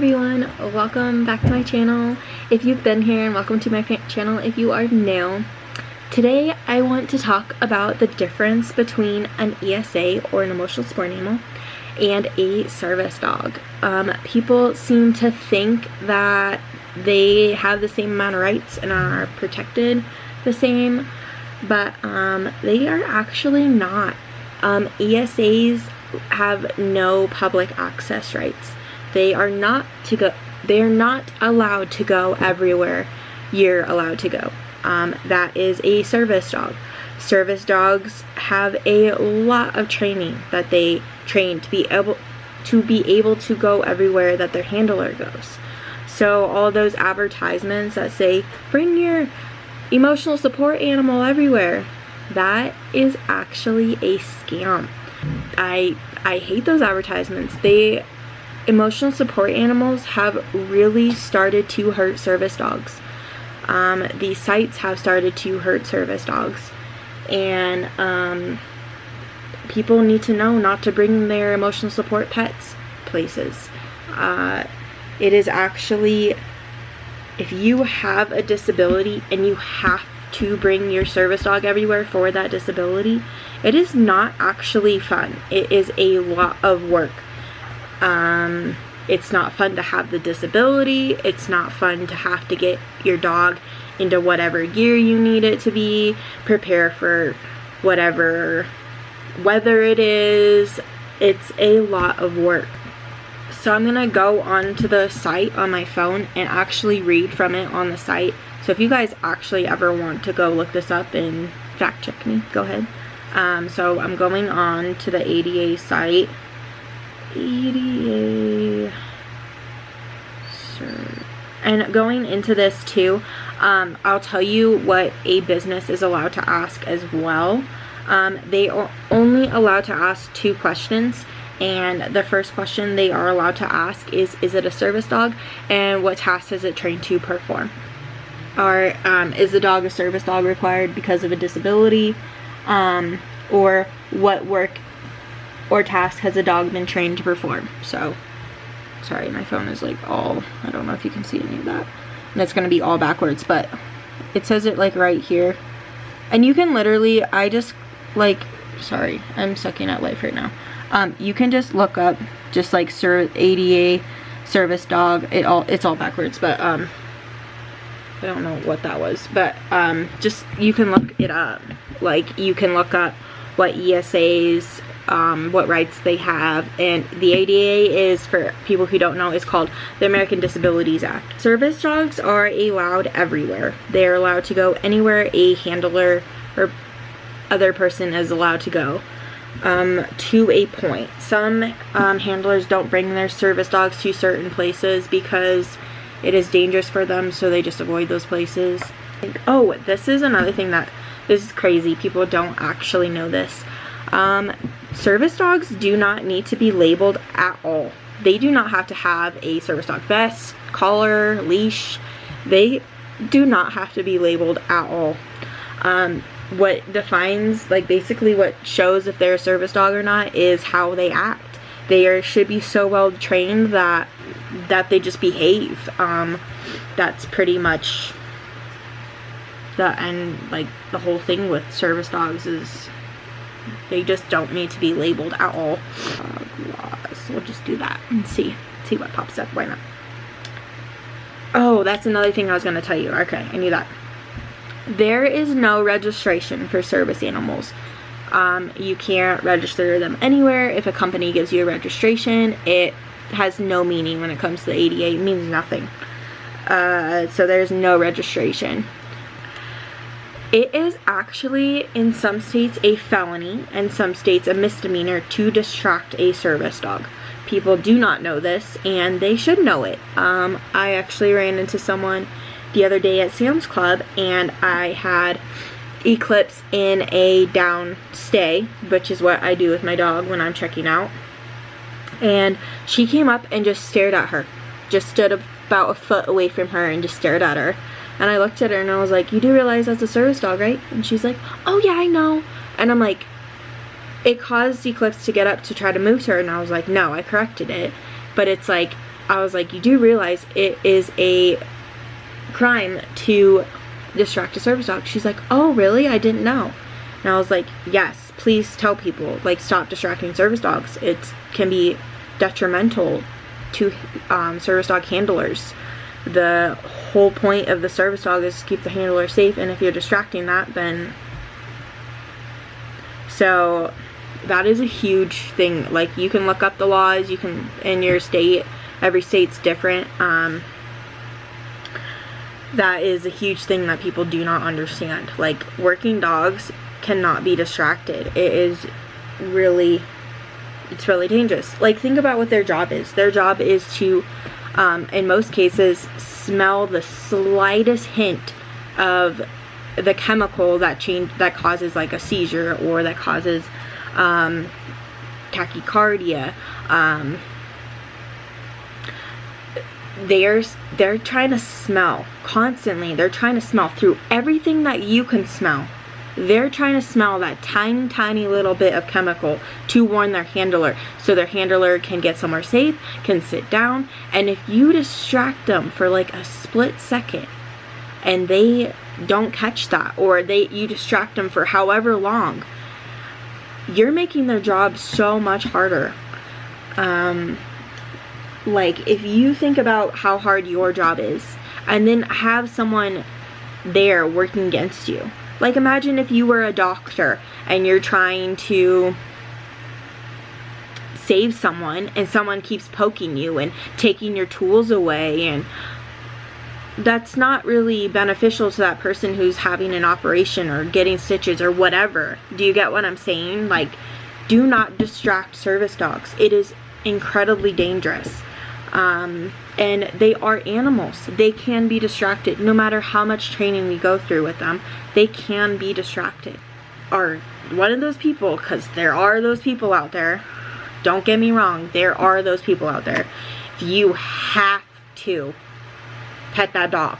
everyone, welcome back to my channel if you've been here, and welcome to my channel if you are new. Today I want to talk about the difference between an ESA or an emotional support animal and a service dog. People seem to think that they have the same amount of rights and are protected the same, but they are actually not. ESAs have no public access rights. They are not allowed to go everywhere you're allowed to go. That is a service dog. Service dogs have a lot of training that they train to be able to go everywhere that their handler goes. So all those advertisements that say bring your emotional support animal everywhere, that is actually a scam. I hate those advertisements. Emotional support animals have really started to hurt service dogs. These sites have started to hurt service dogs, and people need to know not to bring their emotional support pets places. It is actually, if you have a disability and you have to bring your service dog everywhere for that disability, it is not actually fun. It is a lot of work. It's not fun to have the disability. It's not fun to have to get your dog into whatever gear you need it to be, prepare for whatever weather it is. It's a lot of work. So I'm gonna go onto the site on my phone and actually read from it on the site. So if you guys actually ever want to go look this up and fact check me, go ahead. So I'm going on to the ADA site. ADA, and going into this too, I'll tell you what a business is allowed to ask as well. They are only allowed to ask 2 questions, and the first question they are allowed to ask is it a service dog, and what tasks is it trained to perform? Or is the dog a service dog required because of a disability, or what work or task has a dog been trained to perform? So, sorry, my phone is like all, I don't know if you can see any of that. And it's going to be all backwards, but it says it like right here. And you can literally, sorry, I'm sucking at life right now. You can just look up, just like ADA, service dog, it's all backwards, but, I don't know what that was, but, you can look it up. Like, you can look up what ESAs, what rights they have, and the ADA is, for people who don't know, is called the American Disabilities Act. Service dogs are allowed everywhere. They are allowed to go anywhere a handler or other person is allowed to go, to a point. Some handlers don't bring their service dogs to certain places because it is dangerous for them, so they just avoid those places. Oh, this is another thing this is crazy. People don't actually know this. Service dogs do not need to be labeled at all. They do not have to have a service dog vest, collar, leash. They do not have to be labeled at all. What defines, basically what shows if they're a service dog or not is how they act. They should be so well trained that they just behave. That's pretty much the whole thing with service dogs is they just don't need to be labeled at all. We'll just do that and see what pops up. Why not? Oh, that's another thing I was going to tell you. Okay, I knew that. There is no registration for service animals. You can't register them anywhere. If a company gives you a registration, it has no meaning when it comes to the ADA. It means nothing. So there's no registration. It is actually, in some states, a felony, and some states a misdemeanor to distract a service dog. People do not know this, and they should know it. I actually ran into someone the other day at Sam's Club, and I had Eclipse in a down stay, which is what I do with my dog when I'm checking out. And she came up and just stared at her. Just stood about a foot away from her and just stared at her. And I looked at her and I was like, you do realize that's a service dog, right? And she's like, oh yeah, I know. And I'm like, it caused Eclipse to get up to try to move her, and I was like, no, I corrected it. But it's like, I was like, you do realize it is a crime to distract a service dog? She's like, oh really? I didn't know. And I was like, yes, please tell people, like, stop distracting service dogs. It can be detrimental to service dog handlers. The whole point of the service dog is to keep the handler safe, and if you're distracting that, then... So that is a huge thing. Like, you can look up the laws, you can, in your state, every state's different. That is a huge thing that people do not understand. Like, working dogs cannot be distracted. It is really, it's really dangerous. Like, think about what their job is. Their job is to, in most cases, smell the slightest hint of the chemical that causes like a seizure, or that causes tachycardia. They're trying to smell constantly. They're trying to smell through everything that you can smell. They're trying to smell that tiny little bit of chemical to warn their handler, so their handler can get somewhere safe, can sit down. And if you distract them for like a split second and they don't catch that, or you distract them for however long, you're making their job so much harder. Like, if you think about how hard your job is, and then have someone there working against you. Like, imagine if you were a doctor and you're trying to save someone, and someone keeps poking you and taking your tools away, and that's not really beneficial to that person who's having an operation or getting stitches or whatever. Do you get what I'm saying? Like, do not distract service dogs. It is incredibly dangerous. And they are animals. They can be distracted. No matter how much training we go through with them, they can be distracted. Are one of those people, because there are those people out there. Don't get me wrong, there are those people out there. If you have to pet that dog,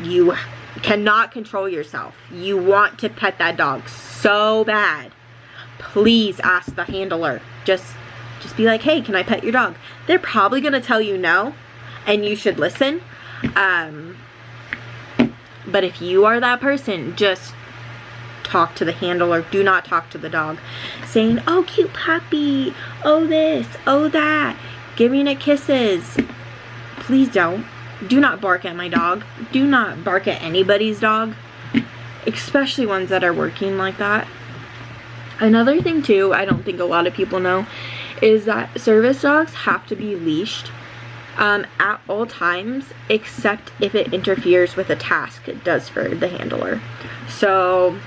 you cannot control yourself, you want to pet that dog so bad, please ask the handler. Just be like, hey, can I pet your dog? They're probably gonna tell you no, and you should listen. But if you are that person, just talk to the handler. Do not talk to the dog saying, oh, cute puppy, oh this, oh that, giving it kisses. Please don't. Do not bark at my dog. Do not bark at anybody's dog, especially ones that are working like that. Another thing too, I don't think a lot of people know, is that service dogs have to be leashed at all times, except if it interferes with a task it does for the handler. So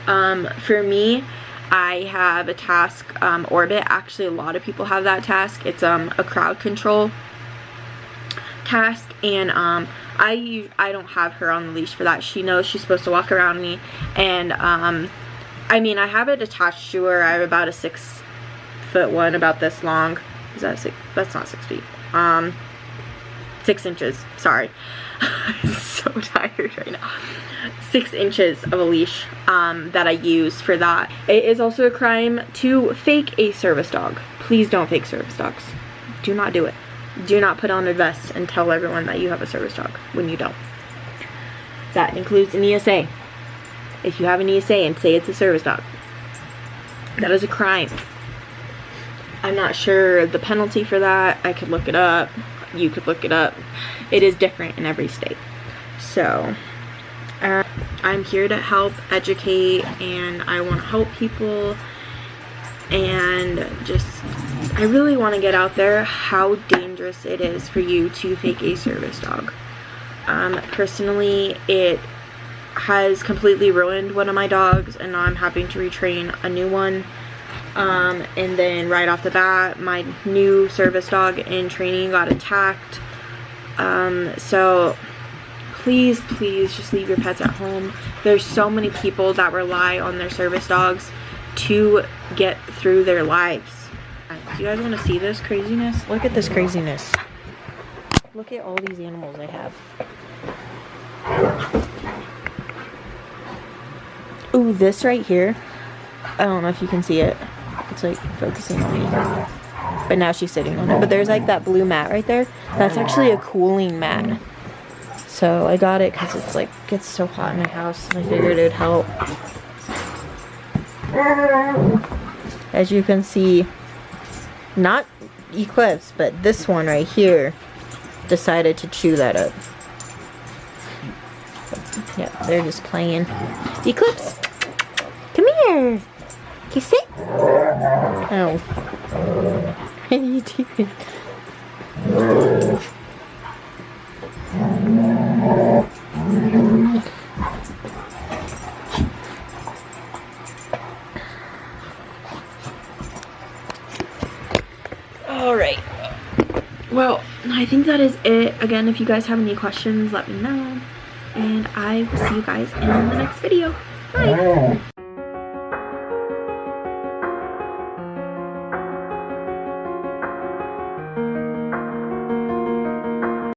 for me, I have a task, Orbit. Actually, a lot of people have that task. It's a crowd control task, and I don't have her on the leash for that. She knows she's supposed to walk around me, and I mean, I have it attached to her. I have about a 6'1", about this long. Is that 6? That's not 6 feet. 6 inches. Sorry. I'm so tired right now. 6 inches of a leash that I use for that. It is also a crime to fake a service dog. Please don't fake service dogs. Do not do it. Do not put on a vest and tell everyone that you have a service dog when you don't. That includes an ESA. If you have an ESA and say it's a service dog, that is a crime. I'm not sure the penalty for that. I could look it up. You could look it up. It is different in every state. So I'm here to help educate, and I want to help people, and just I really want to get out there how dangerous it is for you to fake a service dog. Personally, it has completely ruined one of my dogs, and now I'm having to retrain a new one. And then right off the bat, my new service dog in training got attacked. So please just leave your pets at home. There's so many people that rely on their service dogs to get through their lives. Do you guys want to see this craziness? Look at this craziness. Look at all these animals I have. Ooh, this right here, I don't know if you can see it. It's like focusing on me. but now she's sitting on it. But there's like that blue mat right there. That's actually a cooling mat. So I got it because it's like gets so hot in my house, and I figured it would help. As you can see, not Eclipse, but this one right here decided to chew that up. Yeah, they're just playing. Eclipse, come here. Can you sit? Oh. What are you doing? Alright. Well, I think that is it. Again, if you guys have any questions, let me know. And I will see you guys in the next video. Bye!